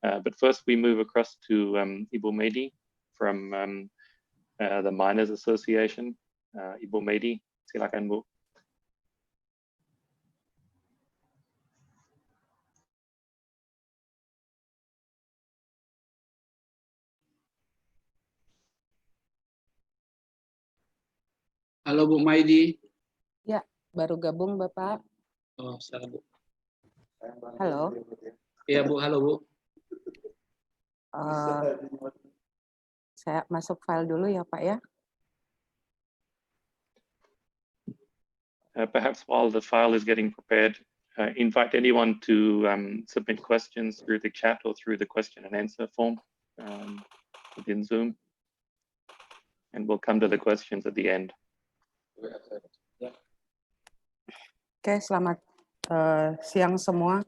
But first we move across to Ibu Medi from the Miners Association. Ibu Medi, silakan Bu. Halo Bu Maidi. Ya, baru gabung Bapak. Oh, salam Bu. Halo. Iya Bu, halo Bu. Saya masuk file dulu ya Pak ya. Perhaps while the file is getting prepared, invite anyone to submit questions through the chat or through the question and answer form within Zoom. And we'll come to the questions at the end. Oke, selamat siang semua.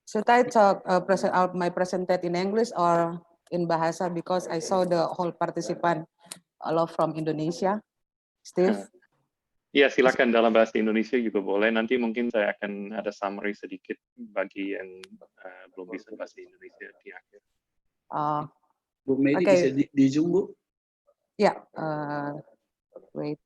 Should I talk present out my presentation in English or in Bahasa, because I saw the whole participant all from Indonesia. Steve? Ya, silakan dalam bahasa Indonesia juga boleh. Nanti mungkin saya akan ada summary sedikit bagi yang belum bisa bahasa Indonesia di akhir. Bu Medi Okay. bisa di Zoom Bu? Ya, wait.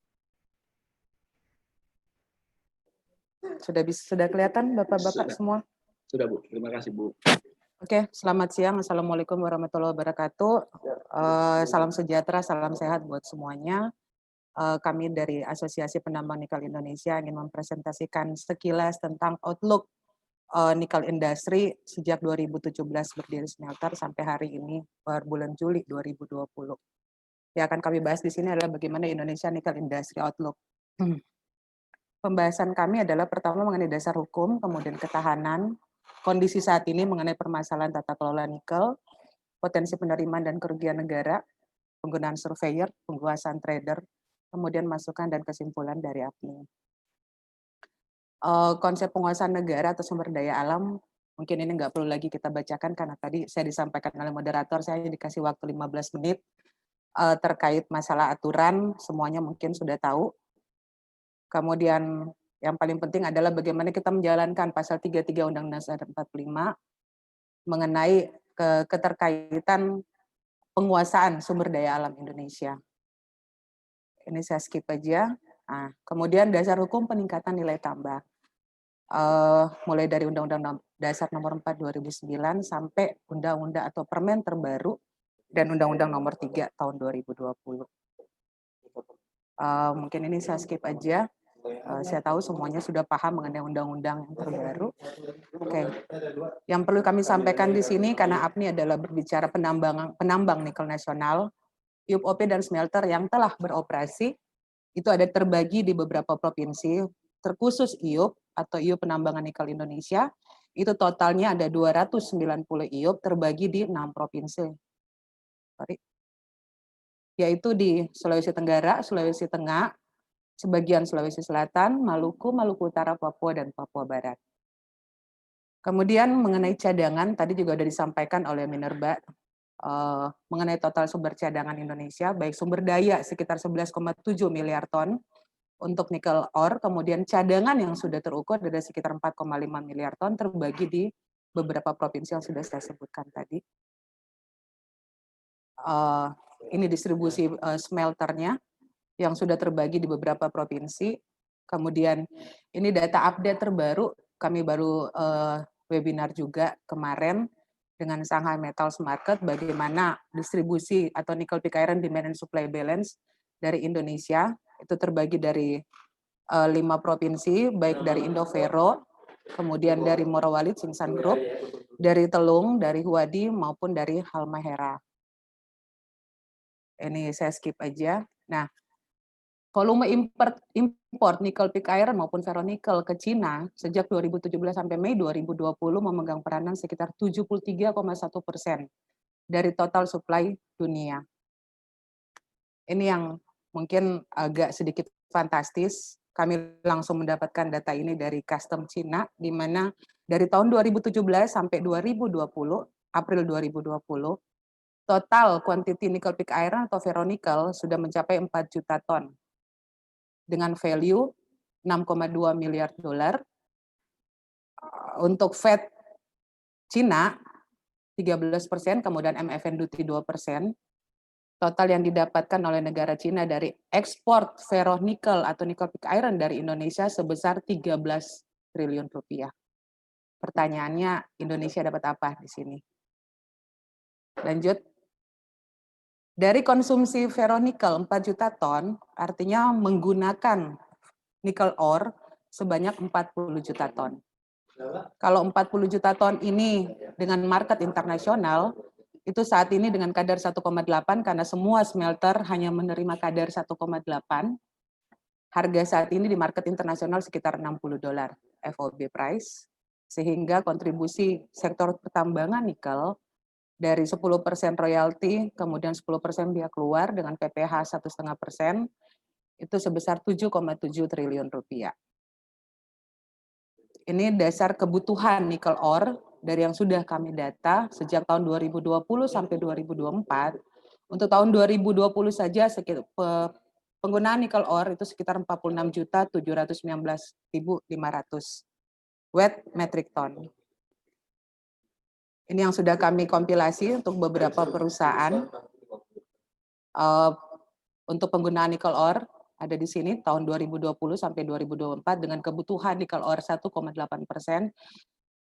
Sudah kelihatan Bapak-bapak semua? Sudah Bu, terima kasih Bu. Oke, selamat siang. Assalamualaikum warahmatullahi wabarakatuh. Salam sejahtera, salam sehat buat semuanya. Kami dari Asosiasi Penambang Nikel Indonesia ingin mempresentasikan sekilas tentang outlook nikel industri sejak 2017 berdiri smelter sampai hari ini per bulan Juli 2020. Yang akan kami bahas di sini adalah bagaimana Indonesia Nickel Industry Outlook. Pembahasan kami adalah pertama mengenai dasar hukum, kemudian ketahanan, kondisi saat ini mengenai permasalahan tata kelola nikel, potensi penerimaan dan kerugian negara, penggunaan surveyor, penguasaan trader, kemudian masukan dan kesimpulan dari APNI. Konsep penguasaan negara atau sumber daya alam, mungkin ini nggak perlu lagi kita bacakan karena tadi saya disampaikan oleh moderator, saya dikasih waktu 15 menit terkait masalah aturan, semuanya mungkin sudah tahu. Kemudian yang paling penting adalah bagaimana kita menjalankan pasal 33 Undang-Undang Dasar 45 mengenai keterkaitan penguasaan sumber daya alam Indonesia. Ini saya skip aja. Nah, kemudian dasar hukum peningkatan nilai tambah. Mulai dari Undang-Undang Dasar Nomor 4 2009 sampai Undang-Undang atau Permen terbaru dan Undang-Undang Nomor 3 tahun 2020. Mungkin ini saya skip aja. Saya tahu semuanya sudah paham mengenai undang-undang yang terbaru. Oke. Yang perlu kami sampaikan di sini karena APNI adalah berbicara penambang nikel nasional, IUP OP dan smelter yang telah beroperasi itu ada terbagi di beberapa provinsi, terkhusus IUP atau IUP Penambangan Nikel Indonesia, itu totalnya ada 290 IUP terbagi di 6 provinsi. Yaitu di Sulawesi Tenggara, Sulawesi Tengah, sebagian Sulawesi Selatan, Maluku, Maluku Utara, Papua, dan Papua Barat. Kemudian mengenai cadangan, tadi juga sudah disampaikan oleh Minerba, mengenai total sumber cadangan Indonesia, baik sumber daya sekitar 11,7 miliar ton untuk nikel ore, kemudian cadangan yang sudah terukur ada sekitar 4,5 miliar ton terbagi di beberapa provinsi yang sudah saya sebutkan tadi. Ini distribusi smelternya yang sudah terbagi di beberapa provinsi. Kemudian ini data update terbaru, kami baru webinar juga kemarin dengan Shanghai Metals Market bagaimana distribusi atau nickel pig iron demand and supply balance dari Indonesia. Itu terbagi dari 5 provinsi, baik dari Indovero, kemudian dari Morowali, Tsingshan Group, dari Telung, dari Huadi, maupun dari Halmahera. Ini saya skip aja. Nah, volume import nikel pig iron maupun ferronikel ke Cina sejak 2017 sampai Mei 2020 memegang peranan sekitar 73,1% dari total supply dunia. Ini yang mungkin agak sedikit fantastis. Kami langsung mendapatkan data ini dari custom Cina, di mana dari tahun 2017 sampai 2020, April 2020, total quantity nickel pig iron atau ferronikel sudah mencapai 4 juta ton dengan value 6,2 miliar dolar. Untuk Fed Cina 13%, kemudian MFN duty 2%. Total yang didapatkan oleh negara Cina dari ekspor ferronikel atau nickel pig iron dari Indonesia sebesar 13 triliun rupiah. Pertanyaannya, Indonesia dapat apa di sini? Lanjut. Dari konsumsi ferronikel 4 juta ton, artinya menggunakan nikel ore sebanyak 40 juta ton. Kalau 40 juta ton ini dengan market internasional, itu saat ini dengan kadar 1,8 karena semua smelter hanya menerima kadar 1,8. Harga saat ini di market internasional sekitar $60 FOB price, sehingga kontribusi sektor pertambangan nikel dari 10% royalti, kemudian 10% biaya keluar dengan PPh 1,5%, itu sebesar 7,7 triliun rupiah. Ini dasar kebutuhan nikel ore dari yang sudah kami data sejak tahun 2020 sampai 2024. Untuk tahun 2020 saja penggunaan nikel ore itu sekitar 46.719.500 wet metric ton. Ini yang sudah kami kompilasi untuk beberapa perusahaan. Untuk penggunaan nikel ore ada di sini tahun 2020 sampai 2024 dengan kebutuhan nikel ore 1,8%.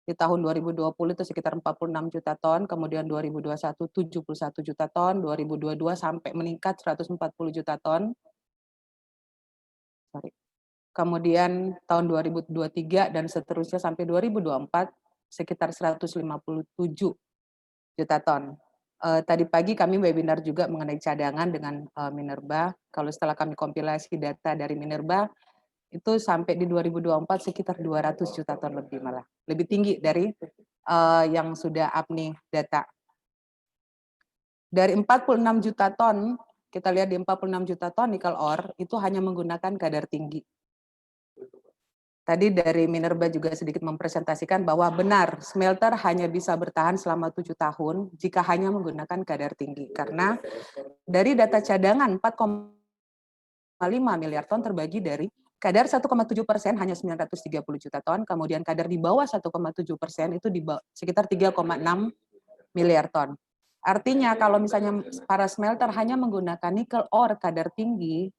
Di tahun 2020 itu sekitar 46 juta ton, kemudian 2021 71 juta ton, 2022 sampai meningkat 140 juta ton. Kemudian tahun 2023 dan seterusnya sampai 2024 sekitar 157 juta ton. Tadi pagi kami webinar juga mengenai cadangan dengan Minerba. Kalau setelah kami kompilasi data dari Minerba, itu sampai di 2024 sekitar 200 juta ton lebih malah. Lebih tinggi dari yang sudah APNI data. Dari 46 juta ton, kita lihat di 46 juta ton nikel ore, itu hanya menggunakan kadar tinggi. Tadi dari Minerba juga sedikit mempresentasikan bahwa benar smelter hanya bisa bertahan selama 7 tahun jika hanya menggunakan kadar tinggi. Karena dari data cadangan 4,5 miliar ton terbagi dari kadar 1,7% hanya 930 juta ton, kemudian kadar di bawah 1,7% itu di sekitar 3,6 miliar ton. Artinya kalau misalnya para smelter hanya menggunakan nikel ore kadar tinggi,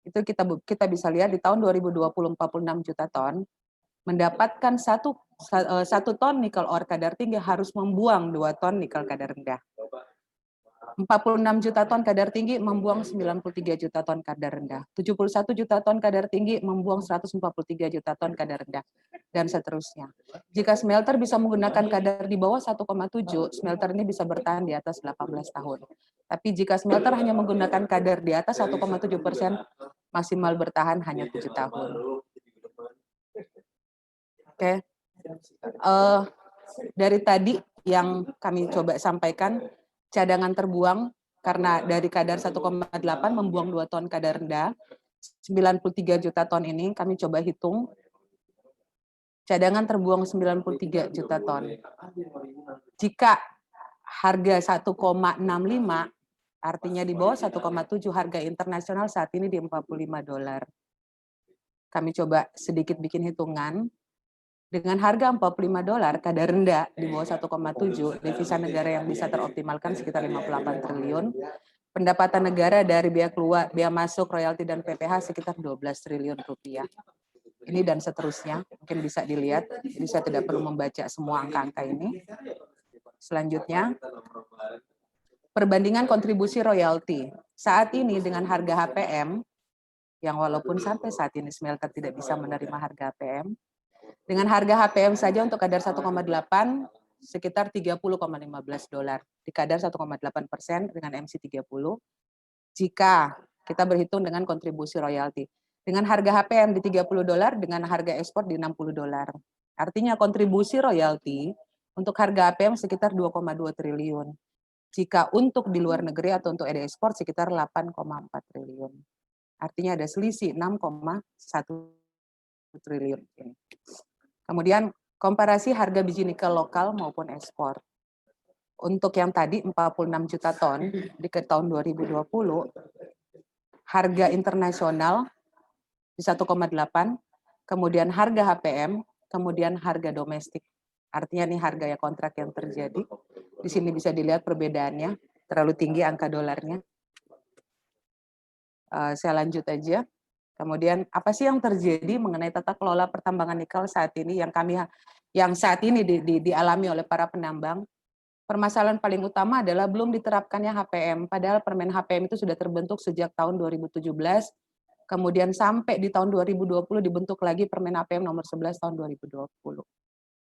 itu kita bisa lihat di tahun 2020 46 juta ton, mendapatkan satu ton nikel ore kadar tinggi harus membuang 2 ton nikel kadar rendah. 46 juta ton kadar tinggi membuang 93 juta ton kadar rendah. 71 juta ton kadar tinggi membuang 143 juta ton kadar rendah. Dan seterusnya. Jika smelter bisa menggunakan kadar di bawah 1,7, smelter ini bisa bertahan di atas 18 tahun. Tapi jika smelter hanya menggunakan kadar di atas 1,7%, maksimal bertahan hanya 7 tahun. Oke. Dari tadi yang kami coba sampaikan, cadangan terbuang karena dari kadar 1,8 membuang 2 ton kadar rendah, 93 juta ton ini kami coba hitung, cadangan terbuang 93 juta ton. Jika harga 1,65, artinya di bawah 1,7, harga internasional saat ini di $45. Kami coba sedikit bikin hitungan, dengan harga $45 kadar rendah di bawah 1,7, devisa negara yang bisa teroptimalkan sekitar 58 triliun. Pendapatan negara dari biaya keluar, biaya masuk, royalti dan PPh sekitar 12 triliun rupiah. Ini dan seterusnya, mungkin bisa dilihat. Jadi saya tidak perlu membaca semua angka-angka ini. Selanjutnya, perbandingan kontribusi royalti. Saat ini dengan harga HPM, yang walaupun sampai saat ini smelter tidak bisa menerima harga HPM, dengan harga HPM saja untuk kadar 1,8 sekitar $30,15 di kadar 1,8% dengan MC30. Jika kita berhitung dengan kontribusi royalti, dengan harga HPM di $30 dengan harga ekspor di $60. Artinya kontribusi royalti untuk harga HPM sekitar 2,2 triliun. Jika untuk di luar negeri atau untuk ekspor sekitar 8,4 triliun. Artinya ada selisih 6,1 triliun. Kemudian komparasi harga biji nikel lokal maupun ekspor. Untuk yang tadi 46 juta ton di tahun 2020, harga internasional di 1,8, kemudian harga HPM, kemudian harga domestik. Artinya nih harga ya kontrak yang terjadi. Di sini bisa dilihat perbedaannya, terlalu tinggi angka dolarnya. Saya lanjut aja. Kemudian apa sih yang terjadi mengenai tata kelola pertambangan nikel saat ini yang saat ini dialami oleh para penambang? Permasalahan paling utama adalah belum diterapkannya HPM, padahal Permen HPM itu sudah terbentuk sejak tahun 2017, kemudian sampai di tahun 2020 dibentuk lagi Permen HPM nomor 11 tahun 2020.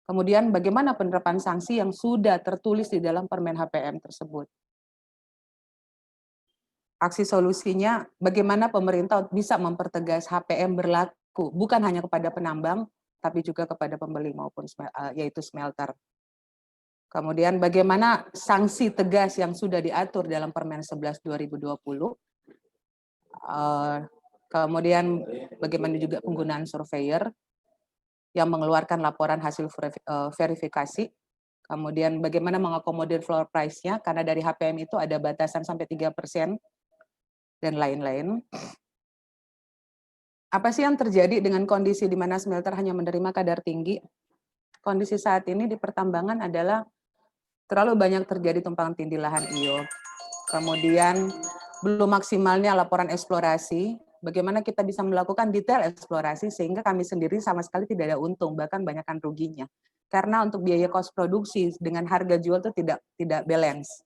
Kemudian bagaimana penerapan sanksi yang sudah tertulis di dalam Permen HPM tersebut? Aksi solusinya, bagaimana pemerintah bisa mempertegas HPM berlaku, bukan hanya kepada penambang, tapi juga kepada pembeli maupun yaitu smelter. Kemudian bagaimana sanksi tegas yang sudah diatur dalam Permen 11 2020. Kemudian bagaimana juga penggunaan surveyor yang mengeluarkan laporan hasil verifikasi. Kemudian bagaimana mengakomodir floor price-nya, karena dari HPM itu ada batasan sampai 3%, dan lain-lain. Apa sih yang terjadi dengan kondisi di mana smelter hanya menerima kadar tinggi? Kondisi saat ini di pertambangan adalah terlalu banyak terjadi tumpang tindih lahan IO. Kemudian belum maksimalnya laporan eksplorasi, bagaimana kita bisa melakukan detail eksplorasi sehingga kami sendiri sama sekali tidak ada untung, bahkan banyakkan ruginya. Karena untuk biaya kos produksi dengan harga jual itu tidak balance.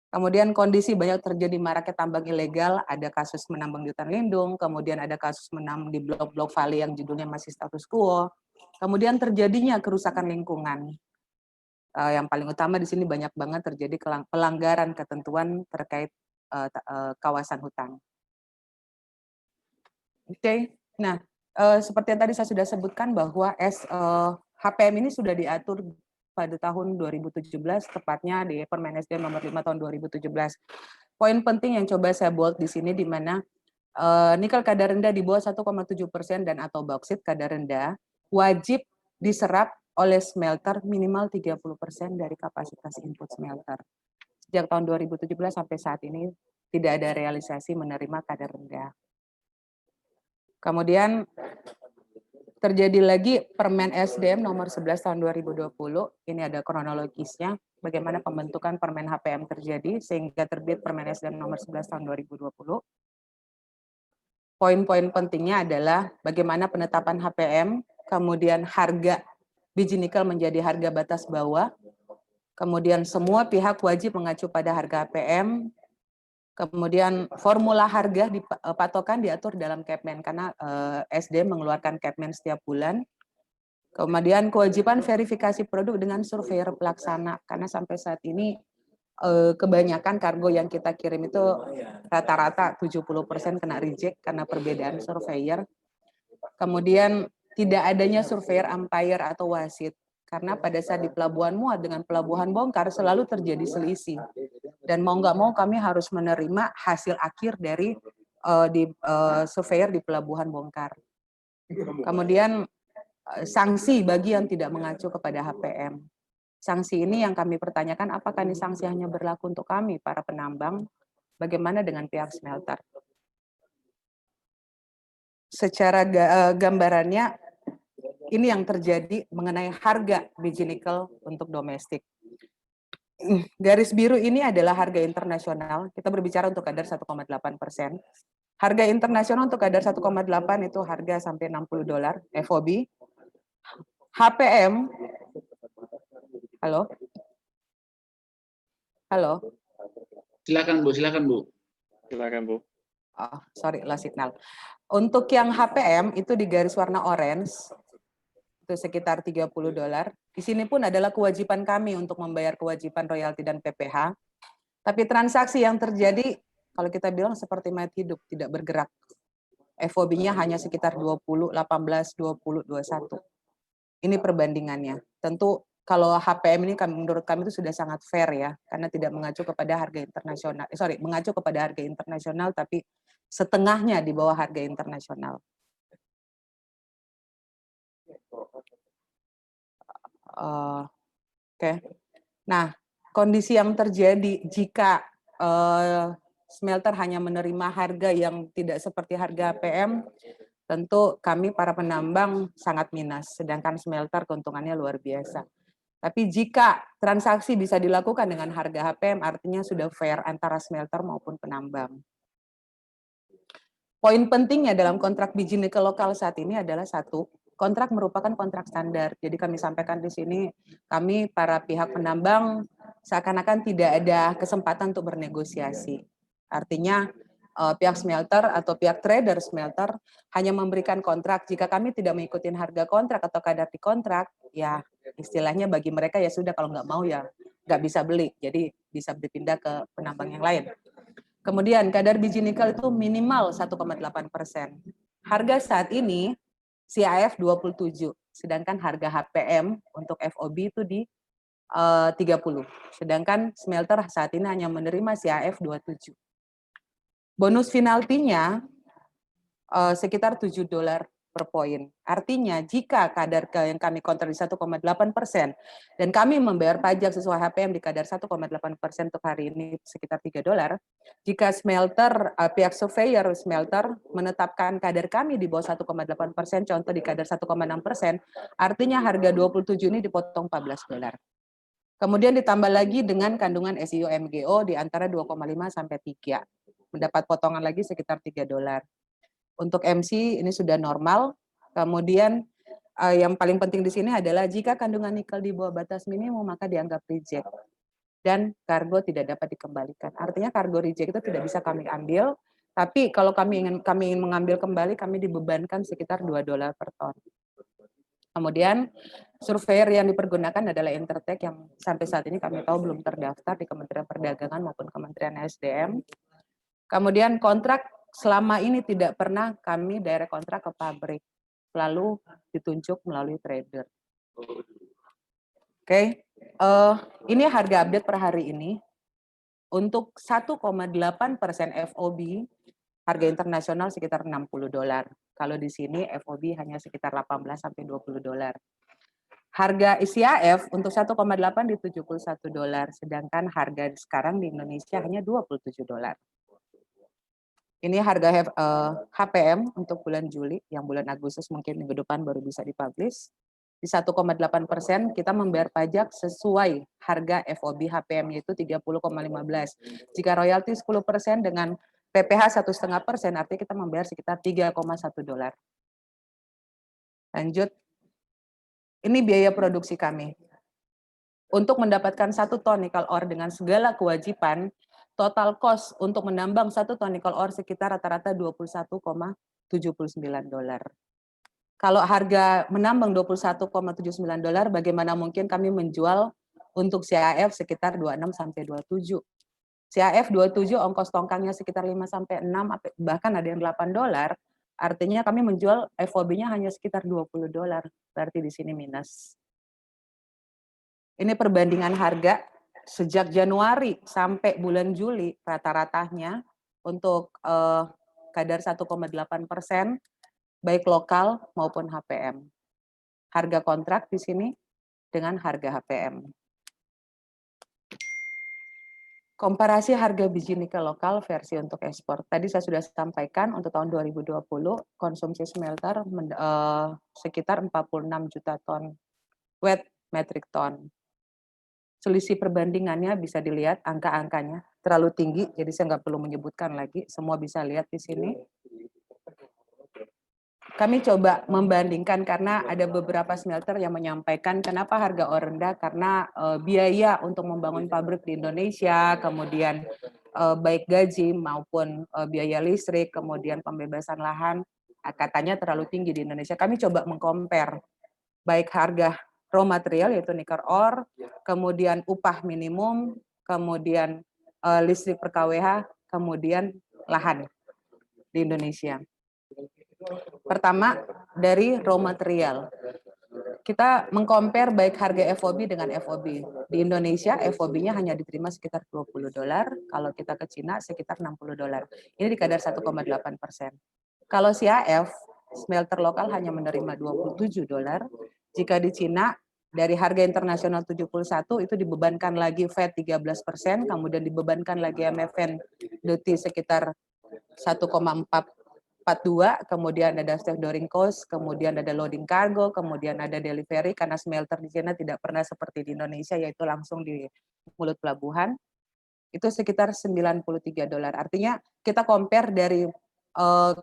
Kemudian kondisi banyak terjadi maraknya tambang ilegal, ada kasus menambang di hutan lindung, kemudian ada kasus menambang di blok-blok valley yang judulnya masih status quo, kemudian terjadinya kerusakan lingkungan. Yang paling utama di sini banyak banget terjadi pelanggaran ketentuan terkait kawasan hutan. Oke, nah seperti yang tadi saya sudah sebutkan bahwa HPM ini sudah diatur pada tahun 2017, tepatnya di Permen SDM nomor 5 tahun 2017. Poin penting yang coba saya bold di sini di mana nikel kadar rendah di bawah 1,7% dan atau bauksit kadar rendah wajib diserap oleh smelter minimal 30% dari kapasitas input smelter. Sejak tahun 2017 sampai saat ini tidak ada realisasi menerima kadar rendah. Kemudian terjadi lagi Permen SDM nomor 11 tahun 2020, ini ada kronologisnya, bagaimana pembentukan Permen HPM terjadi sehingga terbit Permen SDM nomor 11 tahun 2020. Poin-poin pentingnya adalah bagaimana penetapan HPM, kemudian harga biji nikel menjadi harga batas bawah, kemudian semua pihak wajib mengacu pada harga HPM, kemudian formula harga patokan diatur dalam Kepmen karena SDM mengeluarkan Kepmen setiap bulan. Kemudian kewajiban verifikasi produk dengan surveyor pelaksana karena sampai saat ini kebanyakan kargo yang kita kirim itu rata-rata 70% kena reject karena perbedaan surveyor. Kemudian tidak adanya surveyor umpire atau wasit karena pada saat di pelabuhan muat dengan pelabuhan bongkar selalu terjadi selisih. Dan mau nggak mau kami harus menerima hasil akhir dari surveyor di pelabuhan bongkar. Kemudian sanksi bagi yang tidak mengacu kepada HPM. Sanksi ini yang kami pertanyakan, apakah ini sanksi hanya berlaku untuk kami, para penambang, bagaimana dengan pihak smelter? Secara gambarannya, ini yang terjadi mengenai harga biji nikel untuk domestik. Garis biru ini adalah harga internasional. Kita berbicara untuk kadar 1,8%. Harga internasional untuk kadar 1,8 itu harga sampai $60 FOB. HPM, halo? Halo? Silakan Bu, silakan Bu. Silakan Bu. Oh, sorry, lah signal. Untuk yang HPM itu di garis warna orange, itu sekitar $30. Di sini pun adalah kewajiban kami untuk membayar kewajiban royalti dan PPh. Tapi transaksi yang terjadi, kalau kita bilang seperti mayat hidup, tidak bergerak. FOB-nya hanya sekitar 20, 18, 20, 21. Ini perbandingannya. Tentu kalau HPM ini menurut kami itu sudah sangat fair ya, karena tidak mengacu kepada harga internasional. Mengacu kepada harga internasional, tapi setengahnya di bawah harga internasional. Oke. Nah, kondisi yang terjadi jika smelter hanya menerima harga yang tidak seperti harga HPM, tentu kami para penambang sangat minus, sedangkan smelter keuntungannya luar biasa. Tapi jika transaksi bisa dilakukan dengan harga HPM, artinya sudah fair antara smelter maupun penambang. Poin pentingnya dalam kontrak biji nikel lokal saat ini adalah satu, kontrak merupakan kontrak standar. Jadi kami sampaikan di sini, kami para pihak penambang seakan-akan tidak ada kesempatan untuk bernegosiasi. Artinya pihak smelter atau pihak trader smelter hanya memberikan kontrak. Jika kami tidak mengikuti harga kontrak atau kadar di kontrak, ya istilahnya bagi mereka ya sudah, kalau nggak mau ya nggak bisa beli. Jadi bisa berpindah ke penambang yang lain. Kemudian kadar biji nikel itu minimal 1,8%. Harga saat ini CIF 27, sedangkan harga HPM untuk FOB itu di 30. Sedangkan smelter saat ini hanya menerima CIF 27. Bonus penaltinya sekitar $7 per poin. Artinya jika kadar yang kami kontrak di 1,8% dan kami membayar pajak sesuai HPM di kadar 1,8% untuk hari ini sekitar $3, jika smelter, pihak surveyor smelter menetapkan kadar kami di bawah 1,8%, contoh di kadar 1,6%, artinya harga 27 ini dipotong $14. Kemudian ditambah lagi dengan kandungan SIO MGO di antara 2,5 sampai 3, mendapat potongan lagi sekitar $3. Untuk MC ini sudah normal. Kemudian yang paling penting di sini adalah jika kandungan nikel di bawah batas minimum maka dianggap reject dan kargo tidak dapat dikembalikan. Artinya kargo reject itu tidak bisa kami ambil, tapi kalau kami ingin mengambil kembali, kami dibebankan sekitar $2 per ton. Kemudian surveyor yang dipergunakan adalah Intertek yang sampai saat ini kami tahu belum terdaftar di Kementerian Perdagangan maupun Kementerian SDM. Kemudian kontrak selama ini tidak pernah kami direct kontrak ke pabrik, selalu ditunjuk melalui trader. Oke, ini harga update per hari ini. Untuk 1,8% FOB, harga internasional sekitar $60. Kalau di sini FOB hanya sekitar $18 sampai $20. Harga ICAF untuk 1,8 di $71, sedangkan harga sekarang di Indonesia hanya $27. Ini harga HPM untuk bulan Juli, yang bulan Agustus mungkin minggu depan baru bisa dipublish. Di 1,8% kita membayar pajak sesuai harga FOB HPM yaitu 30,15. Jika royalti 10% dengan PPh 1,5%, artinya kita membayar sekitar $3,1. Lanjut, ini biaya produksi kami. Untuk mendapatkan 1 ton nikel ore dengan segala kewajiban, total cost untuk menambang 1 ton nikel ore sekitar rata-rata $21,79. Kalau harga menambang $21,79, bagaimana mungkin kami menjual untuk CAF sekitar 26 sampai 27. CAF 27 ongkos tongkangnya sekitar 5 sampai 6, bahkan ada yang $8. Artinya kami menjual FOB-nya hanya sekitar $20. Berarti di sini minus. Ini perbandingan harga sejak Januari sampai bulan Juli rata-ratanya untuk kadar 1,8%, baik lokal maupun HPM. Harga kontrak di sini dengan harga HPM. Komparasi harga biji nikel lokal versi untuk ekspor. Tadi saya sudah sampaikan untuk tahun 2020 konsumsi smelter sekitar 46 juta ton wet metric ton. Selisih perbandingannya bisa dilihat angka-angkanya terlalu tinggi, jadi saya nggak perlu menyebutkan lagi, semua bisa lihat di sini. Kami coba membandingkan karena ada beberapa smelter yang menyampaikan kenapa harga ore rendah, karena biaya untuk membangun pabrik di Indonesia, kemudian baik gaji maupun biaya listrik, kemudian pembebasan lahan, katanya terlalu tinggi di Indonesia. Kami coba mengcompare baik harga raw material yaitu nikel ore, kemudian upah minimum, kemudian listrik per kWh, kemudian lahan di Indonesia. Pertama, dari raw material. Kita mengcompare baik harga FOB dengan FOB. Di Indonesia, FOB-nya hanya diterima sekitar $20, kalau kita ke Cina sekitar $60. Ini di kadar 1,8%. Kalau CAF, smelter lokal hanya menerima $27. Jika di Cina, dari harga internasional 71 itu dibebankan lagi VAT 13%, kemudian dibebankan lagi MFN duty sekitar 1,4 42, kemudian ada stevedoring cost, kemudian ada loading cargo, kemudian ada delivery, karena smelter di Cina tidak pernah seperti di Indonesia, yaitu langsung di mulut pelabuhan, itu sekitar $93. Artinya kita compare dari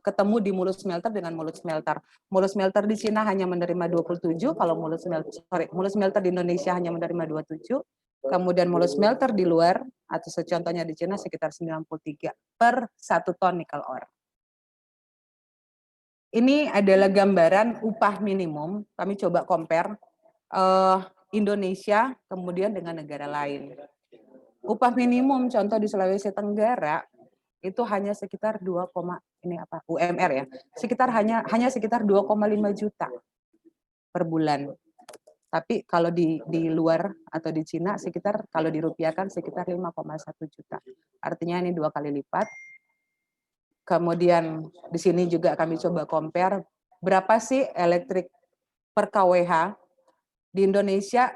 ketemu di mulut smelter dengan mulut smelter. Mulut smelter di Cina hanya menerima 27, kalau mulut smelter di Indonesia hanya menerima 27, kemudian mulut smelter di luar, atau contohnya di Cina sekitar 93 per 1 ton nikel ore. Ini adalah gambaran upah minimum, kami coba compare Indonesia kemudian dengan negara lain. Upah minimum contoh di Sulawesi Tenggara itu hanya sekitar UMR ya, sekitar hanya sekitar 2,5 juta per bulan. Tapi kalau di luar atau di Cina sekitar kalau dirupiahkan sekitar 5,1 juta. Artinya ini 2 kali lipat. Kemudian di sini juga kami coba compare berapa sih elektrik per kWh. Di Indonesia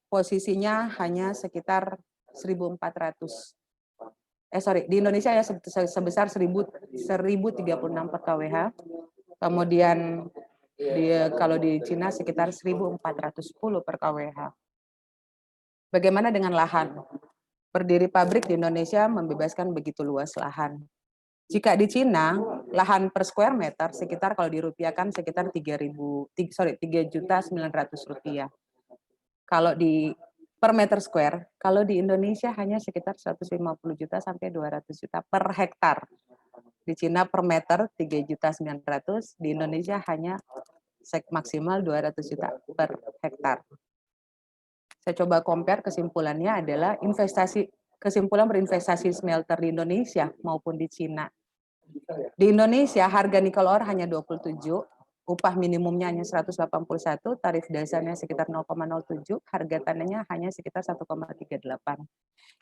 posisinya hanya sekitar 1.400. Di Indonesia ya sebesar 1.036 per kWh. Kemudian kalau di Cina sekitar 1.410 per kWh. Bagaimana dengan lahan? Berdiri pabrik di Indonesia membebaskan begitu luas lahan. Jika di Cina, lahan per square meter sekitar kalau dirupiahkan sekitar 3.900 rupiah. Kalau di per meter square, kalau di Indonesia hanya sekitar 150 juta sampai 200 juta per hektar. Di Cina per meter 3.900.000, di Indonesia hanya maksimal 200 juta per hektar. Saya coba compare, kesimpulannya adalah kesimpulan berinvestasi smelter di Indonesia maupun di Cina. Di Indonesia harga nikel ore hanya 27, upah minimumnya hanya 181, tarif dasarnya sekitar 0,07, harga tanahnya hanya sekitar 1,38.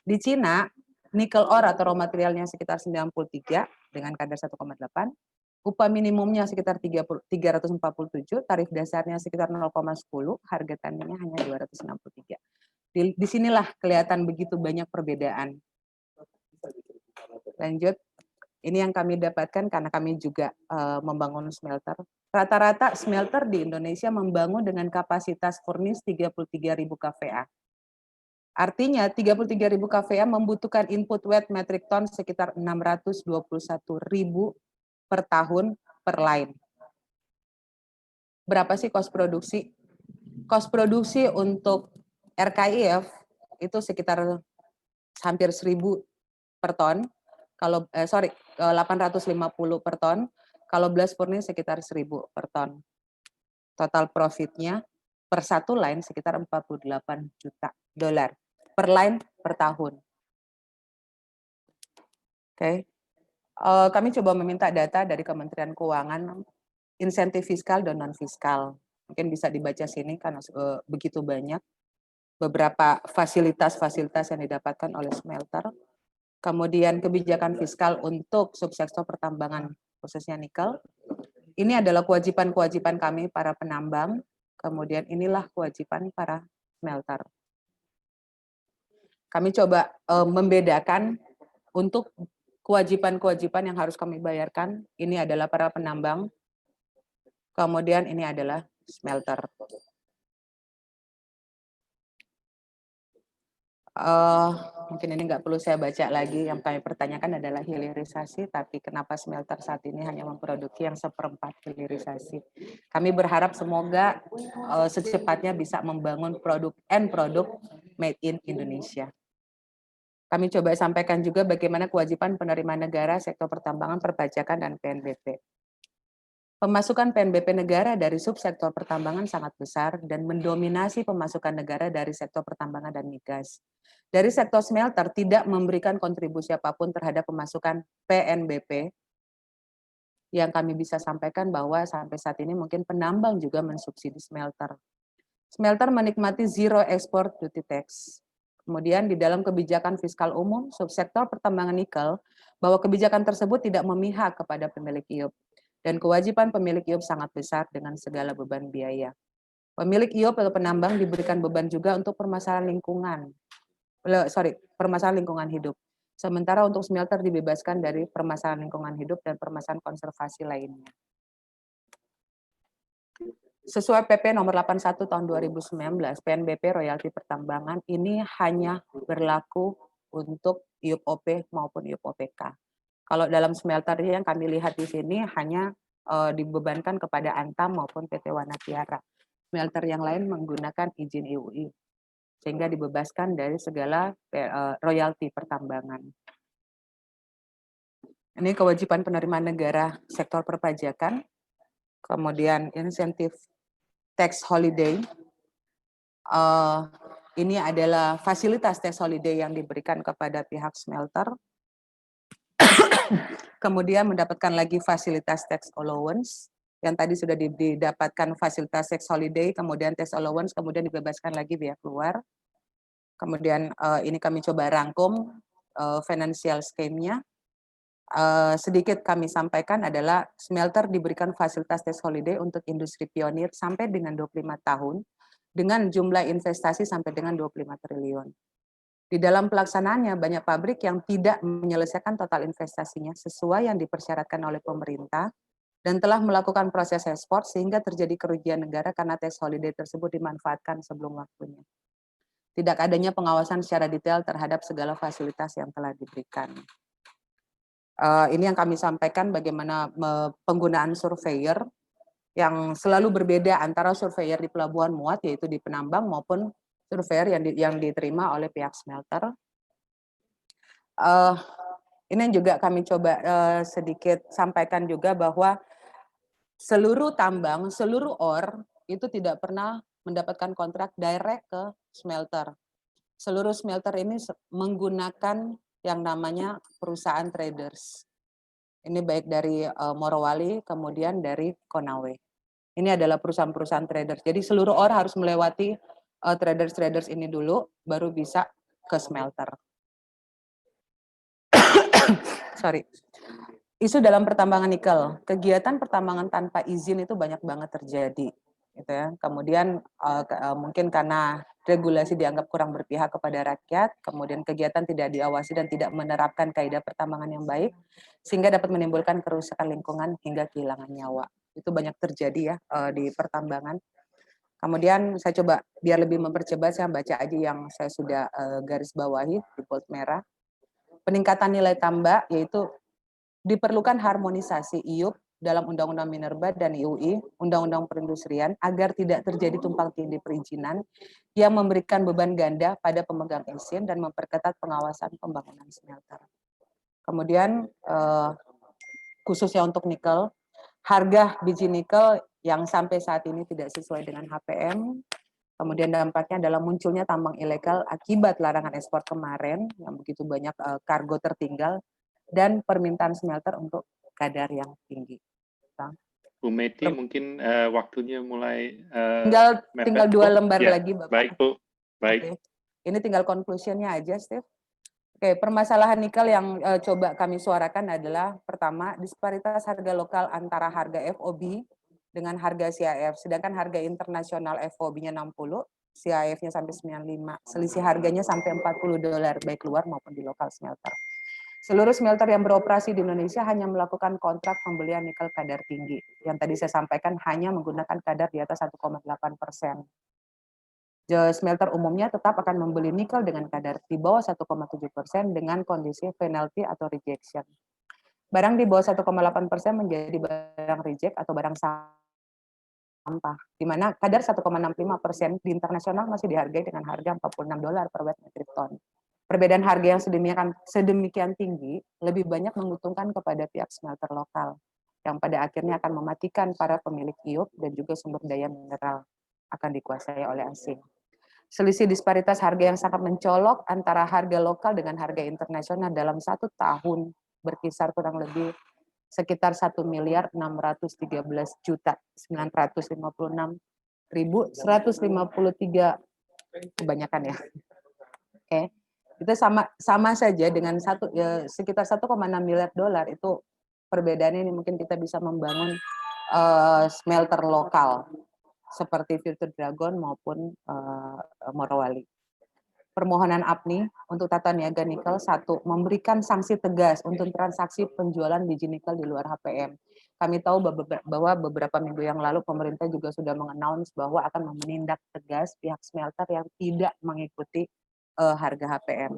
Di Cina, nikel ore atau raw materialnya sekitar 93 dengan kadar 1,8, upah minimumnya sekitar 347, tarif dasarnya sekitar 0,10, harga tanahnya hanya 263. Di sinilah kelihatan begitu banyak perbedaan. Lanjut. Ini yang kami dapatkan karena kami juga membangun smelter. Rata-rata smelter di Indonesia membangun dengan kapasitas furnace 33.000 kVA. Artinya 33.000 kVA membutuhkan input wet metric ton sekitar 621.000 per tahun per line. Berapa sih cost produksi? Cost produksi untuk RKIF itu sekitar hampir 1.000 per ton. Kalau 850 per ton, kalau blast furnace sekitar 1.000 per ton. Total profitnya per satu line sekitar 48 juta dolar per line per tahun. Oke. Kami coba meminta data dari Kementerian Keuangan, insentif fiskal dan non fiskal. Mungkin bisa dibaca sini karena begitu banyak beberapa fasilitas-fasilitas yang didapatkan oleh smelter. Kemudian kebijakan fiskal untuk subsektor pertambangan, khususnya nikel. Ini adalah kewajiban-kewajiban kami para penambang, kemudian inilah kewajiban para smelter. Kami coba membedakan untuk kewajiban-kewajiban yang harus kami bayarkan, ini adalah para penambang, kemudian ini adalah smelter. Mungkin ini nggak perlu saya baca lagi, yang kami pertanyakan adalah hilirisasi, tapi kenapa smelter saat ini hanya memproduksi yang 1/4 hilirisasi. Kami berharap semoga secepatnya bisa membangun produk made in Indonesia. Kami coba sampaikan juga bagaimana kewajiban penerimaan negara sektor pertambangan, perpajakan, dan PNBP. Pemasukan PNBP negara dari subsektor pertambangan sangat besar dan mendominasi pemasukan negara dari sektor pertambangan dan migas. Dari sektor smelter tidak memberikan kontribusi apapun terhadap pemasukan PNBP, yang kami bisa sampaikan bahwa sampai saat ini mungkin penambang juga mensubsidi smelter. Smelter menikmati zero export duty tax. Kemudian di dalam kebijakan fiskal umum, subsektor pertambangan nikel, bahwa kebijakan tersebut tidak memihak kepada pemilik IOP. Dan kewajiban pemilik IOP sangat besar dengan segala beban biaya. Pemilik IOP atau penambang diberikan beban juga untuk permasalahan lingkungan hidup. Sementara untuk smelter dibebaskan dari permasalahan lingkungan hidup dan permasalahan konservasi lainnya. Sesuai PP nomor 81 tahun 2019, PNBP royalti pertambangan ini hanya berlaku untuk IUP OP maupun IUP OPK. Kalau dalam smelter yang kami lihat di sini hanya dibebankan kepada Antam maupun PT Wanatiara. Smelter yang lain menggunakan izin IUI, sehingga dibebaskan dari segala royalti pertambangan. Ini kewajiban penerimaan negara sektor perpajakan, kemudian insentif tax holiday. Ini adalah fasilitas tax holiday yang diberikan kepada pihak smelter. Kemudian mendapatkan lagi fasilitas tax allowance, yang tadi sudah didapatkan fasilitas tax holiday, kemudian tax allowance, kemudian dibebaskan lagi biaya keluar. Kemudian ini kami coba rangkum financial scheme-nya. Sedikit kami sampaikan adalah smelter diberikan fasilitas tax holiday untuk industri pionir sampai dengan 25 tahun, dengan jumlah investasi sampai dengan 25 triliun. Di dalam pelaksanaannya, banyak pabrik yang tidak menyelesaikan total investasinya sesuai yang dipersyaratkan oleh pemerintah dan telah melakukan proses ekspor sehingga terjadi kerugian negara karena tax holiday tersebut dimanfaatkan sebelum waktunya. Tidak adanya pengawasan secara detail terhadap segala fasilitas yang telah diberikan. Ini yang kami sampaikan bagaimana penggunaan surveyor yang selalu berbeda antara surveyor di pelabuhan muat, yaitu di penambang, maupun surveyor yang diterima oleh pihak smelter. Ini juga kami coba sedikit sampaikan juga bahwa seluruh tambang, seluruh ore itu tidak pernah mendapatkan kontrak direct ke smelter. Seluruh smelter ini menggunakan yang namanya perusahaan traders. Ini baik dari Morowali, kemudian dari Konawe. Ini adalah perusahaan-perusahaan traders. Jadi seluruh ore harus melewati traders-traders ini dulu, baru bisa ke smelter. Sorry. Isu dalam pertambangan nikel, kegiatan pertambangan tanpa izin itu banyak banget terjadi, gitu ya. Kemudian mungkin karena regulasi dianggap kurang berpihak kepada rakyat, kemudian kegiatan tidak diawasi dan tidak menerapkan kaidah pertambangan yang baik, sehingga dapat menimbulkan kerusakan lingkungan hingga kehilangan nyawa. Itu banyak terjadi ya di pertambangan. Kemudian saya coba biar lebih mempercepat, saya baca aja yang saya sudah garis bawahi di bold merah. Peningkatan nilai tambah yaitu diperlukan harmonisasi IUP dalam Undang-Undang Minerba dan IUI, Undang-Undang Perindustrian, agar tidak terjadi tumpang tindih perizinan yang memberikan beban ganda pada pemegang izin dan memperketat pengawasan pembangunan smelter. Kemudian khususnya untuk nikel, harga biji nikel yang sampai saat ini tidak sesuai dengan HPM. Kemudian dampaknya adalah munculnya tambang ilegal akibat larangan ekspor kemarin yang begitu banyak kargo tertinggal dan permintaan smelter untuk kadar yang tinggi. Bu Meti, mungkin waktunya mulai tinggal 2 lembar ya, lagi, Bapak. Baik, Bu. Baik. Oke. Ini tinggal conclusion-nya aja, Steve. Oke, permasalahan nikel yang coba kami suarakan adalah pertama, disparitas harga lokal antara harga FOB dengan harga CIF, sedangkan harga internasional FOB-nya 60, CIF-nya sampai 95. Selisih harganya sampai $40 baik luar maupun di lokal smelter. Seluruh smelter yang beroperasi di Indonesia hanya melakukan kontrak pembelian nikel kadar tinggi. Yang tadi saya sampaikan hanya menggunakan kadar di atas 1,8%. Smelter umumnya tetap akan membeli nikel dengan kadar di bawah 1,7% dengan kondisi penalty atau rejection. Barang di bawah 1,8% menjadi barang reject atau barang sampah, di mana kadar 1,65% di internasional masih dihargai dengan harga $46 per wet metric ton. Perbedaan harga yang sedemikian tinggi lebih banyak menguntungkan kepada pihak smelter lokal, yang pada akhirnya akan mematikan para pemilik IUP dan juga sumber daya mineral akan dikuasai oleh asing. Selisih disparitas harga yang sangat mencolok antara harga lokal dengan harga internasional dalam 1 tahun berkisar kurang lebih sekitar 1.956.953 kebanyakan ya. Oke. Itu sama saja dengan sekitar 1,6 miliar dolar. Itu perbedaannya ini mungkin kita bisa membangun smelter lokal seperti Virtu Dragon maupun Morowali. permohonan APNI untuk tata niaga nikel, satu, memberikan sanksi tegas untuk transaksi penjualan biji nikel di luar HPM. Kami tahu bahwa beberapa minggu yang lalu pemerintah juga sudah mengannounce bahwa akan menindak tegas pihak smelter yang tidak mengikuti harga HPM.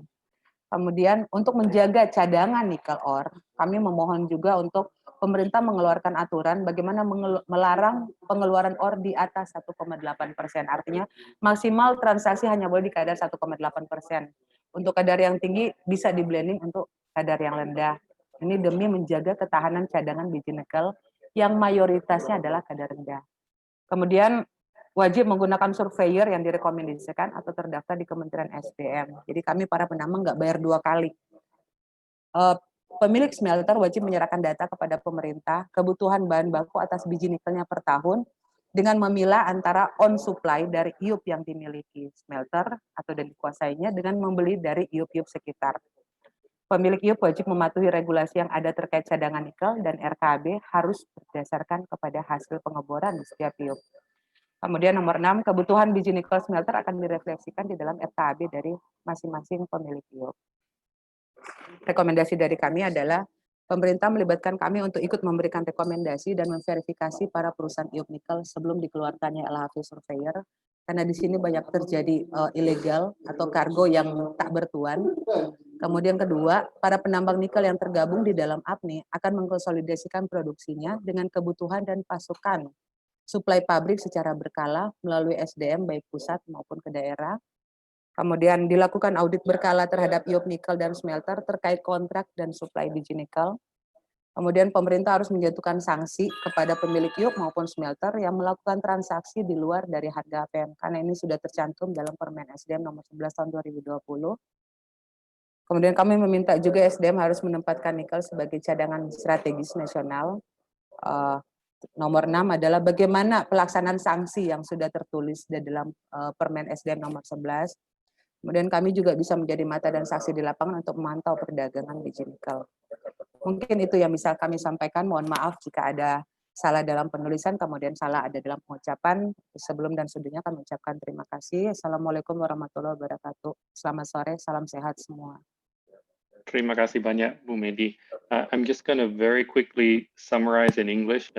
Kemudian untuk menjaga cadangan nikel ore, kami memohon juga untuk pemerintah mengeluarkan aturan bagaimana melarang pengeluaran ore di atas 1,8%. Artinya maksimal transaksi hanya boleh di kadar 1,8%. Untuk kadar yang tinggi bisa di blending untuk kadar yang rendah. Ini demi menjaga ketahanan cadangan biji nikel yang mayoritasnya adalah kadar rendah. Kemudian wajib menggunakan surveyor yang direkomendasikan atau terdaftar di Kementerian SDM. Jadi kami para penambang nggak bayar 2 kali. Pemilik smelter wajib menyerahkan data kepada pemerintah kebutuhan bahan baku atas biji nikelnya per tahun dengan memilah antara on supply dari IUP yang dimiliki smelter atau dan dikuasainya dengan membeli dari IUP-IUP sekitar. Pemilik IUP wajib mematuhi regulasi yang ada terkait cadangan nikel dan RKAB harus berdasarkan kepada hasil pengeboran di setiap IUP. Kemudian nomor 6, kebutuhan biji nikel smelter akan direfleksikan di dalam RKAB dari masing-masing pemilik IUP. Rekomendasi dari kami adalah pemerintah melibatkan kami untuk ikut memberikan rekomendasi dan memverifikasi para perusahaan IUP nikel sebelum dikeluarkannya LHV surveyor, karena di sini banyak terjadi ilegal atau kargo yang tak bertuan. Kemudian kedua, para penambang nikel yang tergabung di dalam APNI akan mengkonsolidasikan produksinya dengan kebutuhan dan pasokan suplai pabrik secara berkala melalui SDM baik pusat maupun ke daerah. Kemudian dilakukan audit berkala terhadap IUP nikel dan smelter terkait kontrak dan suplai biji nikel. Kemudian pemerintah harus menjatuhkan sanksi kepada pemilik IUP maupun smelter yang melakukan transaksi di luar dari harga HPM, karena ini sudah tercantum dalam Permen SDM nomor 11 tahun 2020. Kemudian kami meminta juga SDM harus menempatkan nikel sebagai cadangan strategis nasional. Nomor 6 adalah bagaimana pelaksanaan sanksi yang sudah tertulis di dalam Permen SDM nomor 11. Kemudian kami juga bisa menjadi mata dan saksi di lapangan untuk memantau perdagangan biji nikel. Mungkin itu yang bisa kami sampaikan. Mohon maaf jika ada salah dalam penulisan, kemudian salah ada dalam pengucapan. Sebelum dan sesudahnya kami ucapkan terima kasih. Assalamualaikum warahmatullahi wabarakatuh. Selamat sore, salam sehat semua. Terima kasih banyak, Bu Medi. I'm just going to very quickly summarize in English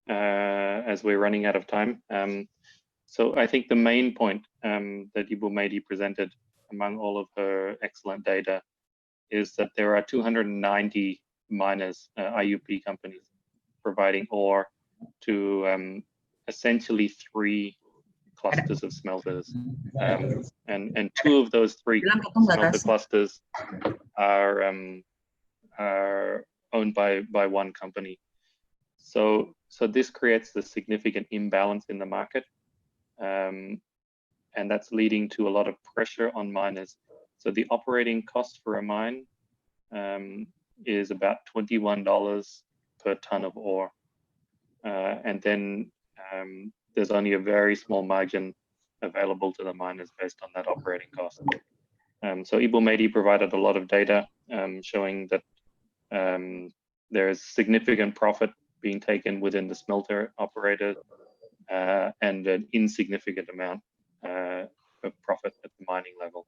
as we're running out of time. So I think the main point that Ibu Medi presented among all of her excellent data is that there are 290 miners, IUP companies, providing ore to essentially 3 clusters of smelters, and 2 of those 3 smelter clusters are owned by 1 company. So this creates a significant imbalance in the market, and that's leading to a lot of pressure on miners. So the operating cost for a mine is about $21 per ton of ore, and then there's only a very small margin available to the miners based on that operating cost. So Ibu Medi provided a lot of data showing that there is significant profit being taken within the smelter operator and an insignificant amount of profit at the mining level.